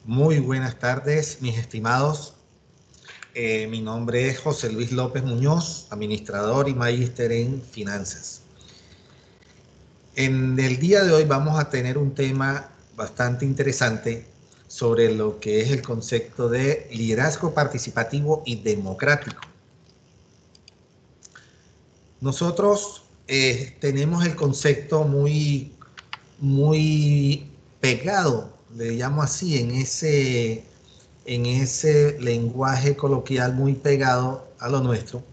Muy buenas tardes, mis estimados. Mi nombre es José Luis López Muñoz, administrador y magíster en finanzas. En el día de hoy vamos a tener un tema bastante interesante sobre lo que es el concepto de liderazgo participativo y democrático. Nosotros tenemos el concepto muy pegado, le llamo así, en ese lenguaje coloquial muy pegado a lo nuestro,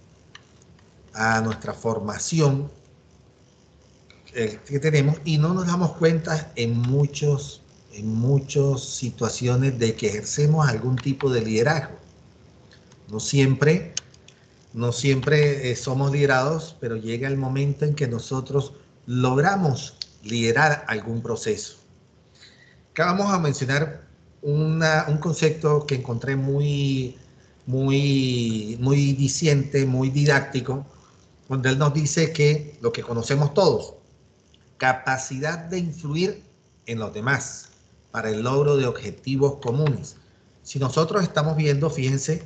a nuestra formación que tenemos, y no nos damos cuenta en muchas situaciones de que ejercemos algún tipo de liderazgo. No siempre somos liderados, pero llega el momento en que nosotros logramos liderar algún proceso. Acá vamos a mencionar un concepto que encontré muy diciente, muy didáctico, donde él nos dice que lo que conocemos todos, capacidad de influir en los demás para el logro de objetivos comunes. Si nosotros estamos viendo, fíjense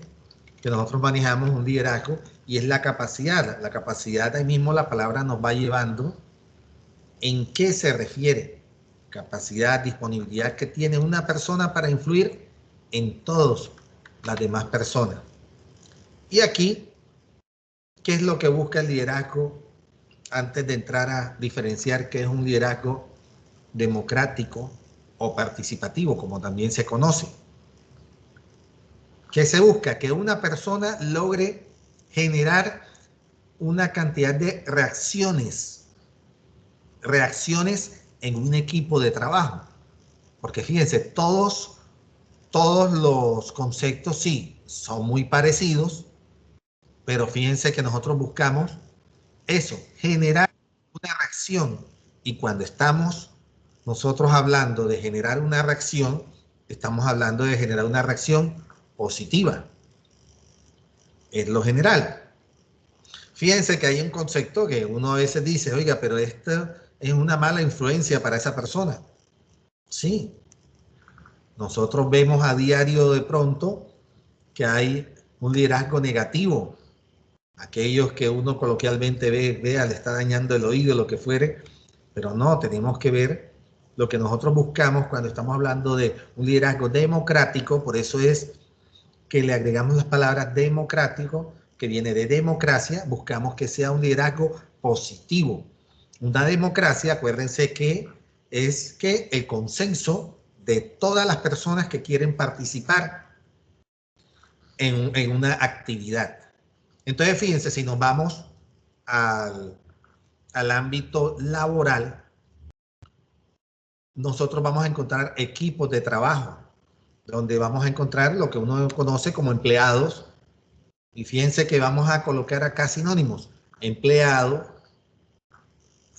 que nosotros manejamos un liderazgo y es la capacidad. La capacidad, ahí mismo la palabra nos va llevando en qué se refiere. Capacidad, disponibilidad que tiene una persona para influir en todas las demás personas. Y aquí, ¿qué es lo que busca el liderazgo? Antes de entrar a diferenciar qué es un liderazgo democrático o participativo, como también se conoce. ¿Qué se busca? Que una persona logre generar una cantidad de reacciones en un equipo de trabajo. Porque fíjense, todos los conceptos sí son muy parecidos, pero fíjense que nosotros buscamos eso, generar una reacción. Y cuando estamos nosotros hablando de generar una reacción, estamos hablando de generar una reacción positiva. Es lo general. Fíjense que hay un concepto que uno a veces dice, oiga, pero esto es una mala influencia para esa persona. Sí. Nosotros vemos a diario de pronto que hay un liderazgo negativo. Aquellos que uno coloquialmente vea, le está dañando el oído, lo que fuere, pero no, tenemos que ver lo que nosotros buscamos cuando estamos hablando de un liderazgo democrático. Por eso es que le agregamos las palabras democrático, que viene de democracia. Buscamos que sea un liderazgo positivo. Una democracia, acuérdense que es que el consenso de todas las personas que quieren participar en una actividad. Entonces, fíjense, si nos vamos al ámbito laboral, nosotros vamos a encontrar equipos de trabajo, donde vamos a encontrar lo que uno conoce como empleados. Y fíjense que vamos a colocar acá sinónimos: empleado,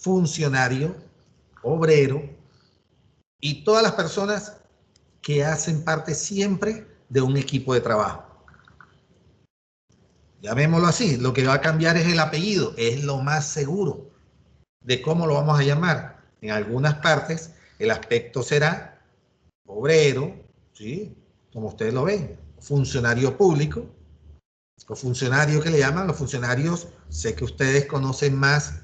funcionario, obrero y todas las personas que hacen parte siempre de un equipo de trabajo. Llamémoslo así, lo que va a cambiar es el apellido, es lo más seguro de cómo lo vamos a llamar. En algunas partes el aspecto será obrero, ¿sí? Como ustedes lo ven, funcionario público, los funcionarios que le llaman, los funcionarios, sé que ustedes conocen más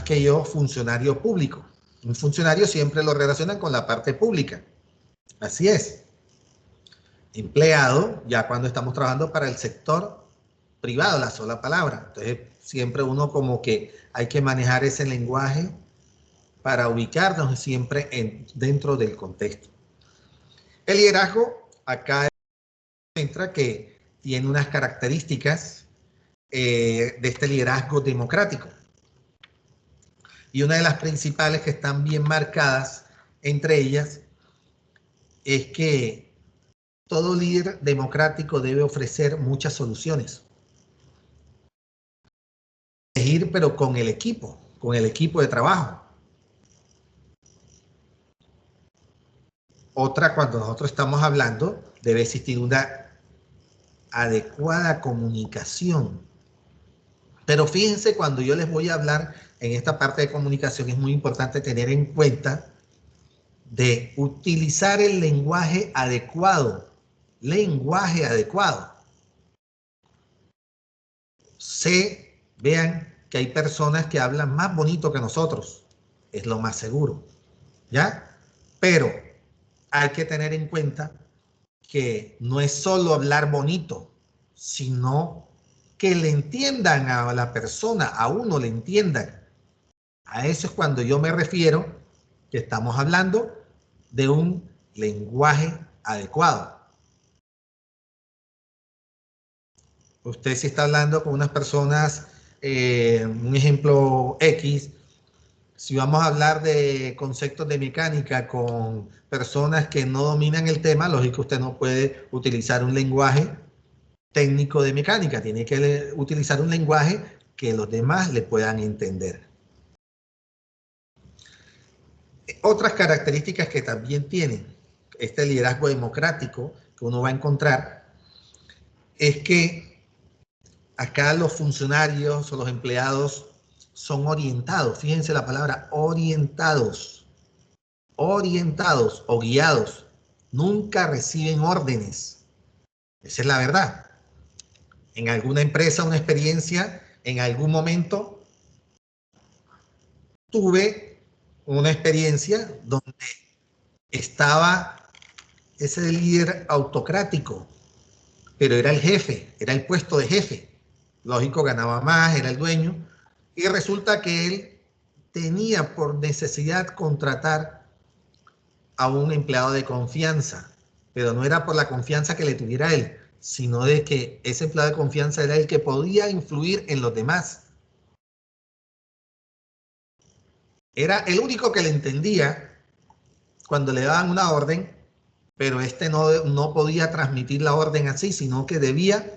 que yo, funcionario público. Un funcionario siempre lo relacionan con la parte pública. Así es. Empleado, ya cuando estamos trabajando para el sector privado, la sola palabra. Entonces, siempre uno como que hay que manejar ese lenguaje para ubicarnos siempre dentro del contexto. El liderazgo, acá entra que tiene unas características de este liderazgo democrático. Y una de las principales que están bien marcadas entre ellas es que todo líder democrático debe ofrecer muchas soluciones. Elegir, pero con el equipo de trabajo. Otra, cuando nosotros estamos hablando, debe existir una adecuada comunicación. Pero fíjense, cuando yo les voy a hablar en esta parte de comunicación, es muy importante tener en cuenta de utilizar el lenguaje adecuado. Lenguaje adecuado. Vean que hay personas que hablan más bonito que nosotros. Es lo más seguro. ¿Ya? Pero hay que tener en cuenta que no es solo hablar bonito, sino que le entiendan a la persona, a uno le entiendan. A eso es cuando yo me refiero que estamos hablando de un lenguaje adecuado. Usted si está hablando con unas personas, un ejemplo X, si vamos a hablar de conceptos de mecánica con personas que no dominan el tema, lógico, usted no puede utilizar un lenguaje técnico de mecánica, tiene que utilizar un lenguaje que los demás le puedan entender. Otras características que también tiene este liderazgo democrático que uno va a encontrar es que acá los funcionarios o los empleados son orientados, fíjense la palabra orientados, orientados o guiados, nunca reciben órdenes. Esa es la verdad. En alguna empresa, una experiencia, en algún momento tuve una experiencia donde estaba ese líder autocrático, pero era el jefe, era el puesto de jefe. Lógico, ganaba más, era el dueño, y resulta que él tenía por necesidad contratar a un empleado de confianza, pero no era por la confianza que le tuviera él, sino de que ese empleado de confianza era el que podía influir en los demás. Era el único que le entendía cuando le daban una orden, pero este no podía transmitir la orden así, sino que debía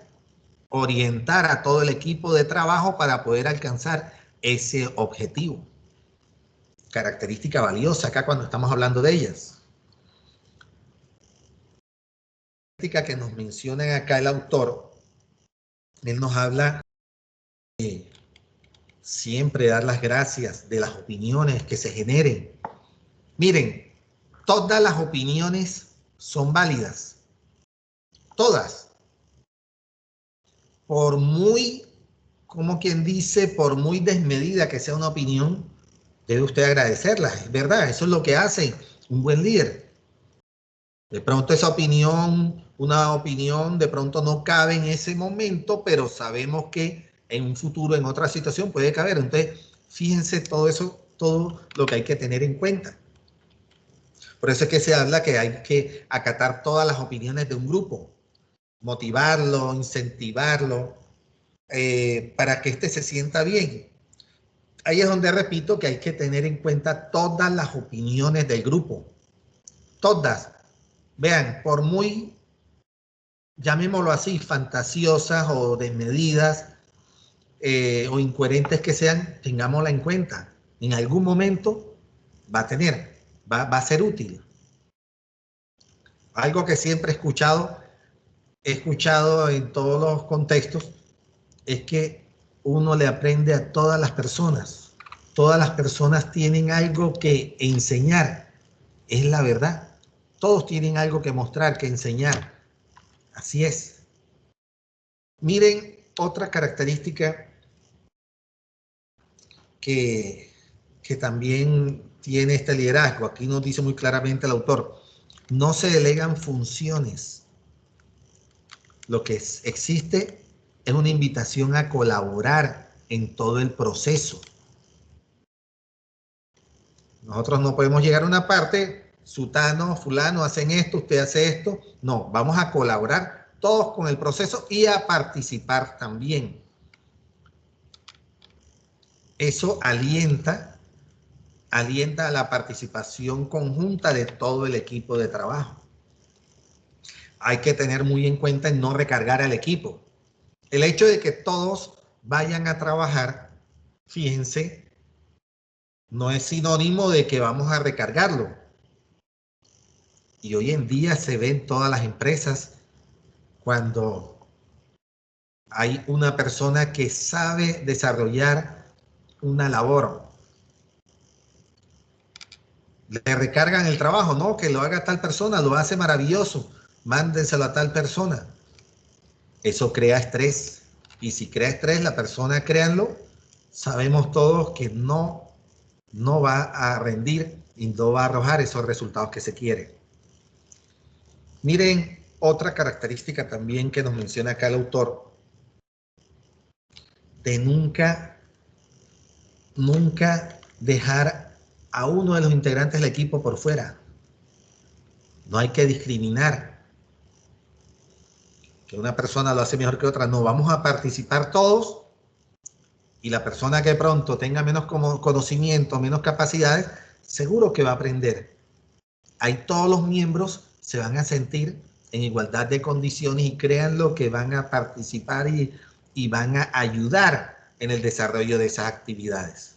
orientar a todo el equipo de trabajo para poder alcanzar ese objetivo. Característica valiosa acá cuando estamos hablando de ellas. Que nos menciona acá el autor, él nos habla de siempre dar las gracias de las opiniones que se generen. Miren, todas las opiniones son válidas. Todas. Por muy, como quien dice, por muy desmedida que sea una opinión, debe usted agradecerla. Es verdad, eso es lo que hace un buen líder. De pronto esa opinión, una opinión de pronto no cabe en ese momento, pero sabemos que en un futuro, en otra situación puede caber. Entonces, fíjense todo eso, todo lo que hay que tener en cuenta. Por eso es que se habla que hay que acatar todas las opiniones de un grupo, motivarlo, incentivarlo, para que éste se sienta bien. Ahí es donde repito que hay que tener en cuenta todas las opiniones del grupo. Todas. Vean, por muy, llamémoslo así, fantasiosas o desmedidas o incoherentes que sean, tengámosla en cuenta. En algún momento va a ser útil. Algo que siempre he escuchado en todos los contextos, es que uno le aprende a todas las personas. Todas las personas tienen algo que enseñar. Es la verdad. Todos tienen algo que mostrar, que enseñar. Así es. Miren otra característica que también tiene este liderazgo. Aquí nos dice muy claramente el autor. No se delegan funciones. Lo que existe es una invitación a colaborar en todo el proceso. Nosotros no podemos llegar a una parte, sutano, fulano, hacen esto, usted hace esto. No, vamos a colaborar todos con el proceso y a participar también. Eso alienta a la participación conjunta de todo el equipo de trabajo. Hay que tener muy en cuenta en no recargar al equipo. El hecho de que todos vayan a trabajar, fíjense, no es sinónimo de que vamos a recargarlo. Y hoy en día se ve en todas las empresas cuando hay una persona que sabe desarrollar una labor. Le recargan el trabajo, no, que lo haga tal persona, lo hace maravilloso, mándenselo a tal persona. Eso crea estrés. Y si crea estrés, la persona, créanlo, sabemos todos que no va a rendir y no va a arrojar esos resultados que se quieren. Miren, otra característica también que nos menciona acá el autor, de nunca dejar a uno de los integrantes del equipo por fuera. No hay que discriminar. Que una persona lo hace mejor que otra. No, vamos a participar todos y la persona que pronto tenga menos conocimiento, menos capacidades, seguro que va a aprender. Ahí todos los miembros se van a sentir en igualdad de condiciones y créanlo que van a participar y van a ayudar en el desarrollo de esas actividades.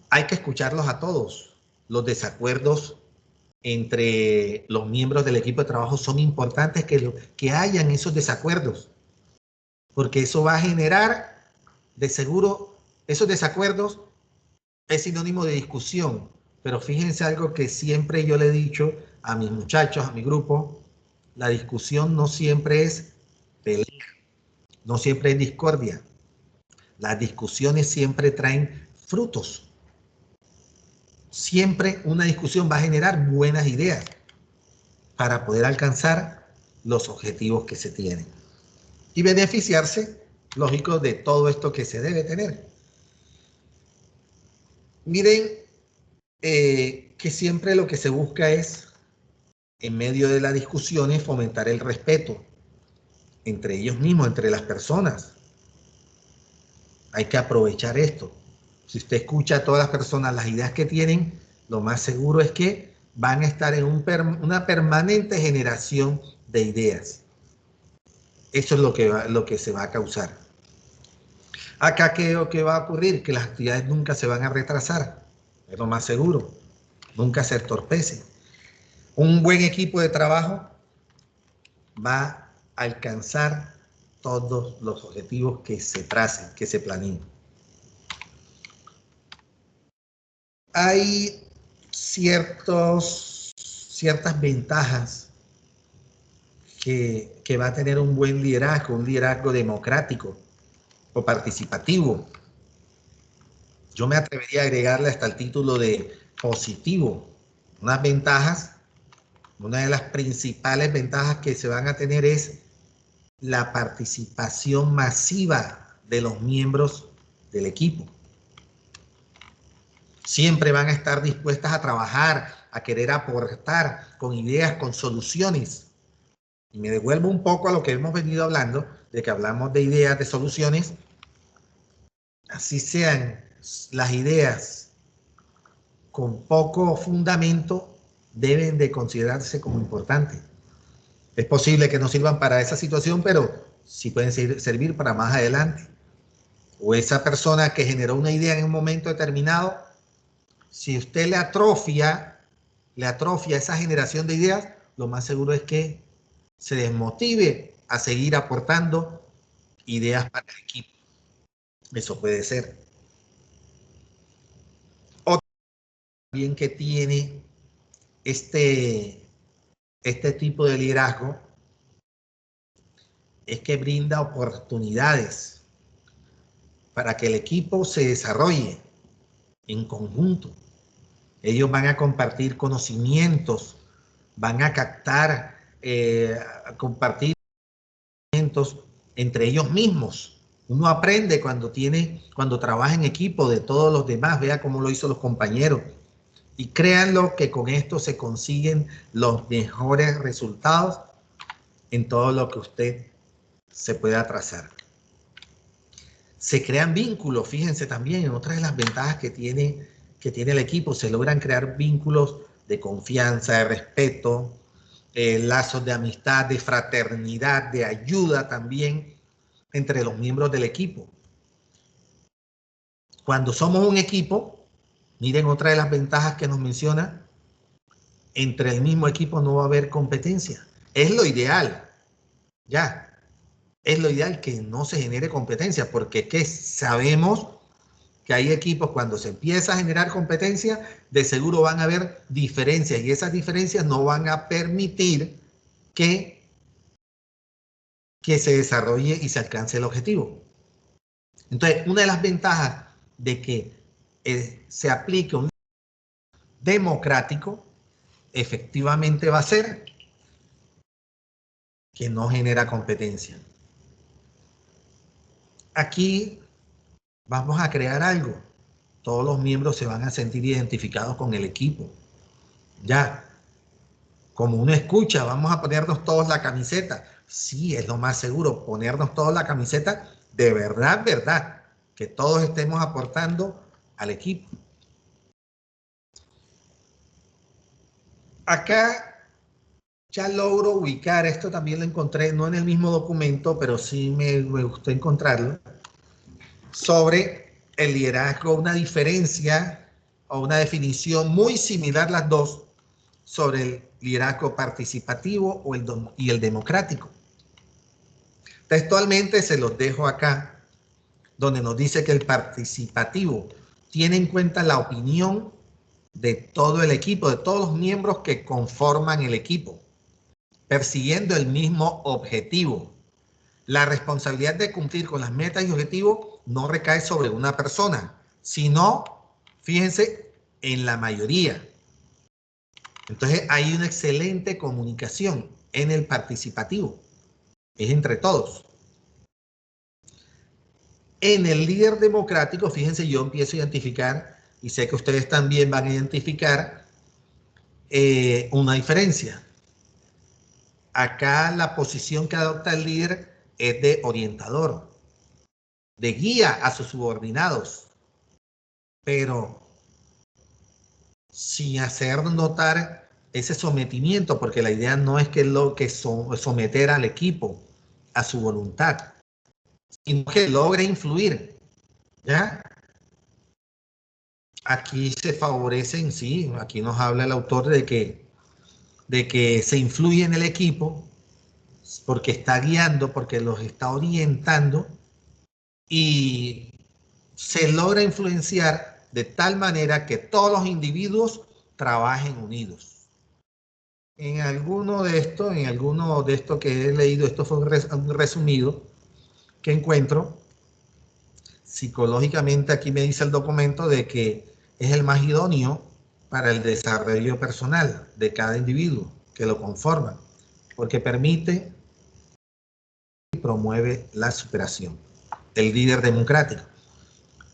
Hay que escucharlos a todos. Los desacuerdos entre los miembros del equipo de trabajo son importantes que hayan esos desacuerdos, porque eso va a generar, de seguro, esos desacuerdos es sinónimo de discusión, pero fíjense algo que siempre yo le he dicho a mis muchachos, a mi grupo, la discusión no siempre es pelea, no siempre es discordia. Las discusiones siempre traen frutos. Siempre una discusión va a generar buenas ideas para poder alcanzar los objetivos que se tienen y beneficiarse, lógico, de todo esto que se debe tener. Miren que siempre lo que se busca es, en medio de las discusiones, fomentar el respeto entre ellos mismos, entre las personas. Hay que aprovechar esto. Si usted escucha a todas las personas las ideas que tienen, lo más seguro es que van a estar en una permanente generación de ideas. Eso es lo que se va a causar. Acá, ¿qué va a ocurrir? Que las actividades nunca se van a retrasar. Es lo más seguro. Nunca se entorpece. Un buen equipo de trabajo va a alcanzar todos los objetivos que se tracen, que se planeen. Hay ciertas ventajas que va a tener un buen liderazgo, un liderazgo democrático o participativo. Yo me atrevería a agregarle hasta el título de positivo. Unas ventajas, una de las principales ventajas que se van a tener es la participación masiva de los miembros del equipo. Siempre van a estar dispuestas a trabajar, a querer aportar con ideas, con soluciones. Y me devuelvo un poco a lo que hemos venido hablando, de que hablamos de ideas, de soluciones. Así sean las ideas con poco fundamento, deben de considerarse como importantes. Es posible que no sirvan para esa situación, pero sí pueden servir para más adelante. O esa persona que generó una idea en un momento determinado, si usted le atrofia esa generación de ideas, lo más seguro es que se desmotive a seguir aportando ideas para el equipo. Eso puede ser. Otro también que tiene este tipo de liderazgo es que brinda oportunidades para que el equipo se desarrolle en conjunto. Ellos van a compartir conocimientos, van a captar, a compartir conocimientos entre ellos mismos. Uno aprende cuando trabaja en equipo de todos los demás, vea cómo lo hizo los compañeros. Y créanlo que con esto se consiguen los mejores resultados en todo lo que usted se pueda trazar. Se crean vínculos, fíjense también, en otra de las ventajas que tiene el equipo, se logran crear vínculos de confianza, de respeto, lazos de amistad, de fraternidad, de ayuda también entre los miembros del equipo. Cuando somos un equipo, miren otra de las ventajas que nos menciona, entre el mismo equipo no va a haber competencia. Es lo ideal, ya. Es lo ideal que no se genere competencia, porque es que sabemos que hay equipos cuando se empieza a generar competencia, de seguro van a haber diferencias y esas diferencias no van a permitir que se desarrolle y se alcance el objetivo. Entonces, una de las ventajas de que se aplique un democrático, efectivamente va a ser que no genera competencia. Aquí vamos a crear algo. Todos los miembros se van a sentir identificados con el equipo. Ya, como uno escucha, vamos a ponernos todos la camiseta. Sí, es lo más seguro, ponernos todos la camiseta de verdad, verdad, que todos estemos aportando al equipo. Acá ya logro ubicar, esto también lo encontré, no en el mismo documento, pero sí me gustó encontrarlo, sobre el liderazgo, una diferencia o una definición muy similar las dos sobre el liderazgo participativo y el democrático. Textualmente se los dejo acá, donde nos dice que el participativo tiene en cuenta la opinión de todo el equipo, de todos los miembros que conforman el equipo, persiguiendo el mismo objetivo. La responsabilidad de cumplir con las metas y objetivos no recae sobre una persona, sino, fíjense, en la mayoría. Entonces hay una excelente comunicación en el participativo. Es entre todos. En el líder democrático, fíjense, yo empiezo a identificar, y sé que ustedes también van a identificar una diferencia. Acá la posición que adopta el líder es de orientador, de guía a sus subordinados, pero sin hacer notar ese sometimiento, porque la idea no es que someter al equipo a su voluntad, sino que logre influir, ¿ya? Aquí se favorecen, sí, aquí nos habla el autor de que se influye en el equipo porque está guiando, porque los está orientando y se logra influenciar de tal manera que todos los individuos trabajen unidos. En alguno de estos que he leído, esto fue un resumido que encuentro. Psicológicamente aquí me dice el documento de que es el más idóneo para el desarrollo personal de cada individuo que lo conforma, porque permite y promueve la superación. El líder democrático.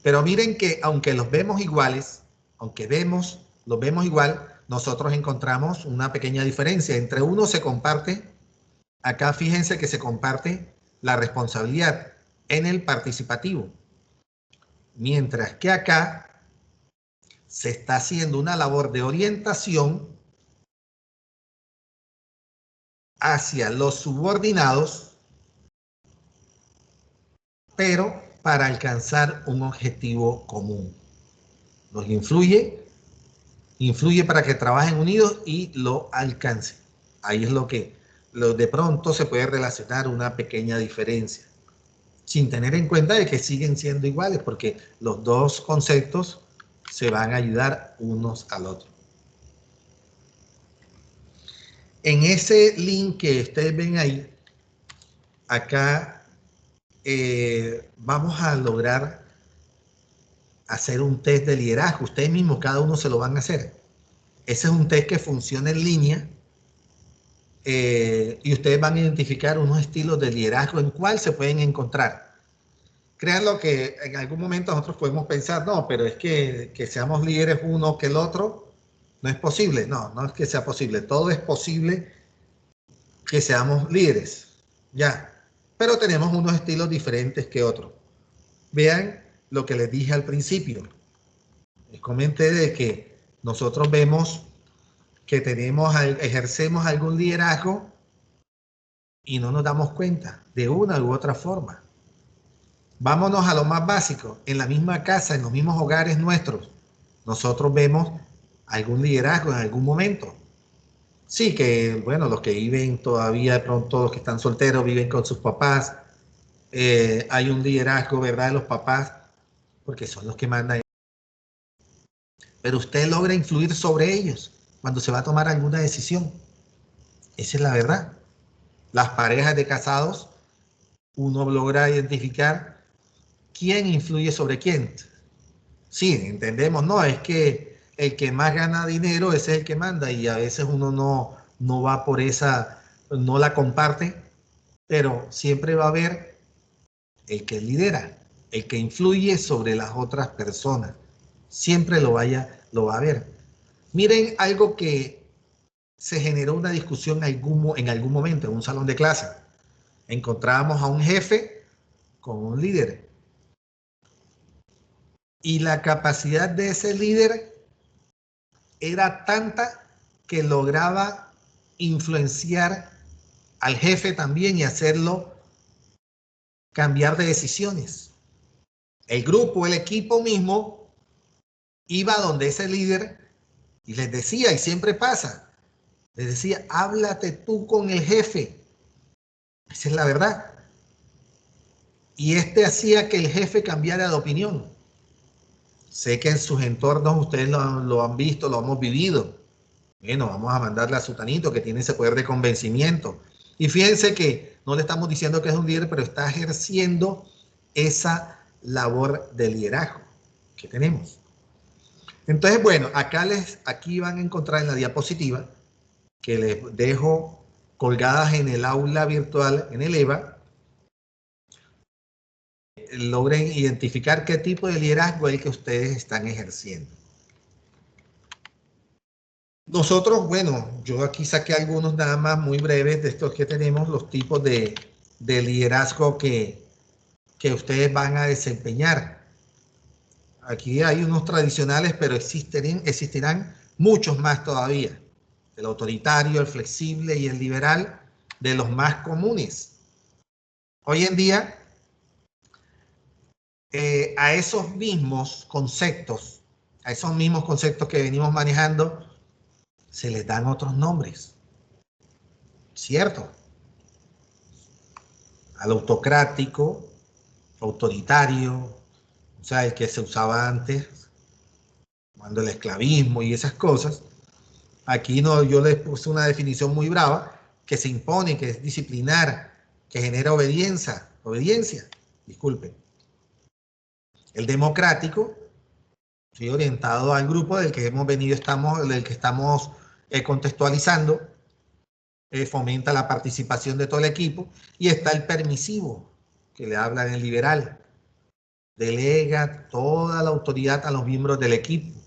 Pero miren que aunque los vemos iguales, los vemos igual, nosotros encontramos una pequeña diferencia. Entre uno se comparte, acá fíjense que se comparte la responsabilidad en el participativo. Mientras que acá se está haciendo una labor de orientación hacia los subordinados, pero para alcanzar un objetivo común. Los influye para que trabajen unidos y lo alcancen. Ahí es lo que de pronto se puede relacionar una pequeña diferencia, sin tener en cuenta de que siguen siendo iguales, porque los dos conceptos se van a ayudar unos al otro. En ese link que ustedes ven ahí, acá vamos a lograr hacer un test de liderazgo. Ustedes mismos, cada uno se lo van a hacer. Ese es un test que funciona en línea y ustedes van a identificar unos estilos de liderazgo en cuál se pueden encontrar. Créanlo que en algún momento nosotros podemos pensar, no, pero es que seamos líderes uno que el otro, no es posible. No, no es que sea posible. Todo es posible que seamos líderes, ya. Pero tenemos unos estilos diferentes que otros. Vean lo que les dije al principio. Les comenté de que nosotros vemos que ejercemos algún liderazgo y no nos damos cuenta de una u otra forma. Vámonos a lo más básico. En la misma casa, en los mismos hogares nuestros, nosotros vemos algún liderazgo en algún momento. Sí, que bueno, los que viven todavía, de pronto los que están solteros, viven con sus papás. Hay un liderazgo, ¿verdad?, de los papás. porque son los que mandan. Pero usted logra influir sobre ellos cuando se va a tomar alguna decisión. Esa es la verdad. Las parejas de casados, uno logra identificar quién influye sobre quién. Sí, entendemos, no, es que el que más gana dinero ese es el que manda y a veces uno no va por esa, no la comparte, pero siempre va a haber el que lidera, el que influye sobre las otras personas. Siempre lo va a ver. Miren algo que se generó una discusión en algún momento en un salón de clase. Encontrábamos a un jefe con un líder. Y la capacidad de ese líder era tanta que lograba influenciar al jefe también y hacerlo cambiar de decisiones. El grupo, el equipo mismo, iba donde ese líder y les decía, y siempre pasa, les decía, háblate tú con el jefe. Esa es la verdad. Y este hacía que el jefe cambiara de opinión. Sé que en sus entornos ustedes lo han visto, lo hemos vivido. Bueno, vamos a mandarle a Sutanito que tiene ese poder de convencimiento. Y fíjense que no le estamos diciendo que es un líder, pero está ejerciendo esa labor de liderazgo que tenemos. Entonces, bueno, aquí van a encontrar en la diapositiva que les dejo colgadas en el aula virtual, en el EVA, logren identificar qué tipo de liderazgo es el que ustedes están ejerciendo. Nosotros, bueno, yo aquí saqué algunos nada más muy breves de estos que tenemos, los tipos de liderazgo que ustedes van a desempeñar. Aquí hay unos tradicionales, pero existirán muchos más todavía. El autoritario, el flexible y el liberal, de los más comunes. Hoy en día, a esos mismos conceptos que venimos manejando, se les dan otros nombres. ¿Cierto? Al autocrático, autoritario, o sea, el que se usaba antes, cuando el esclavismo y esas cosas. Aquí no, yo les puse una definición muy brava, que se impone, que es disciplinar, que genera obediencia, disculpen. El democrático, ¿sí? Orientado al grupo del que hemos venido, del que estamos contextualizando, fomenta la participación de todo el equipo, y está el permisivo, que le habla en el liberal, delega toda la autoridad a los miembros del equipo.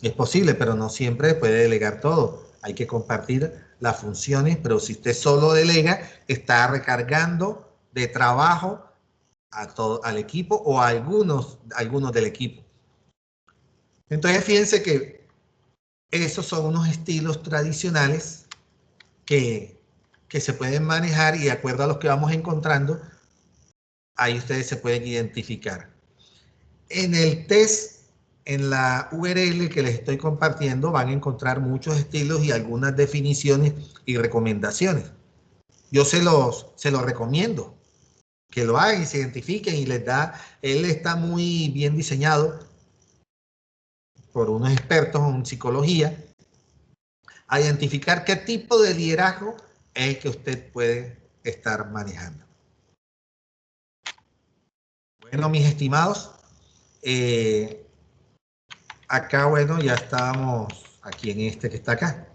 Es posible, pero no siempre puede delegar todo. Hay que compartir las funciones, pero si usted solo delega, está recargando de trabajo al equipo o a algunos del equipo. Entonces, fíjense que esos son unos estilos tradicionales que se pueden manejar y de acuerdo a los que vamos encontrando, ahí ustedes se pueden identificar. En el test, en la URL que les estoy compartiendo, van a encontrar muchos estilos y algunas definiciones y recomendaciones. Yo se los recomiendo, que lo hagan y se identifiquen y él está muy bien diseñado por unos expertos en psicología, a identificar qué tipo de liderazgo es el que usted puede estar manejando. Bueno, mis estimados, acá, bueno, ya estábamos aquí en este que está acá.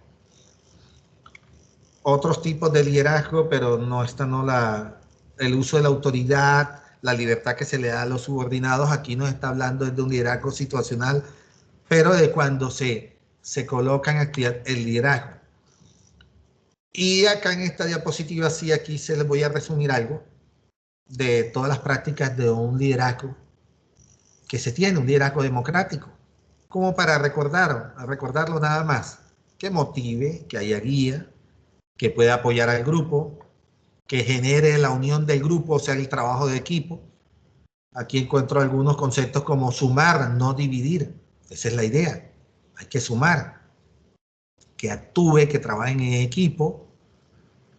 Otros tipos de liderazgo, pero no, el uso de la autoridad, la libertad que se le da a los subordinados. Aquí nos está hablando de un liderazgo situacional, pero de cuando se coloca en actividad el liderazgo. Y acá en esta diapositiva, sí, aquí se les voy a resumir algo de todas las prácticas de un liderazgo que se tiene, un liderazgo democrático, como para recordarlo nada más, que motive, que haya guía, que pueda apoyar al grupo, que genere la unión del grupo, o sea, el trabajo de equipo. Aquí encuentro algunos conceptos como sumar, no dividir. Esa es la idea. Hay que sumar, que actúe, que trabaje en equipo,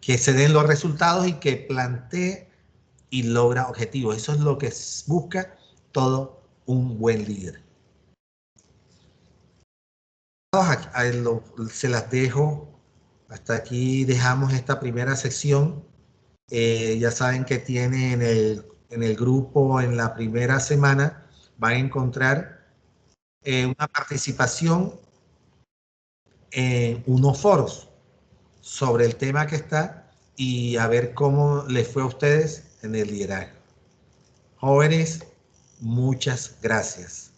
que se den los resultados y que plantee y logra objetivos. Eso es lo que busca todo un buen líder. Se las dejo. Hasta aquí dejamos esta primera sección. Ya saben que tiene en el grupo, en la primera semana, van a encontrar una participación en unos foros sobre el tema que está y a ver cómo les fue a ustedes en el liderazgo. Jóvenes, muchas gracias.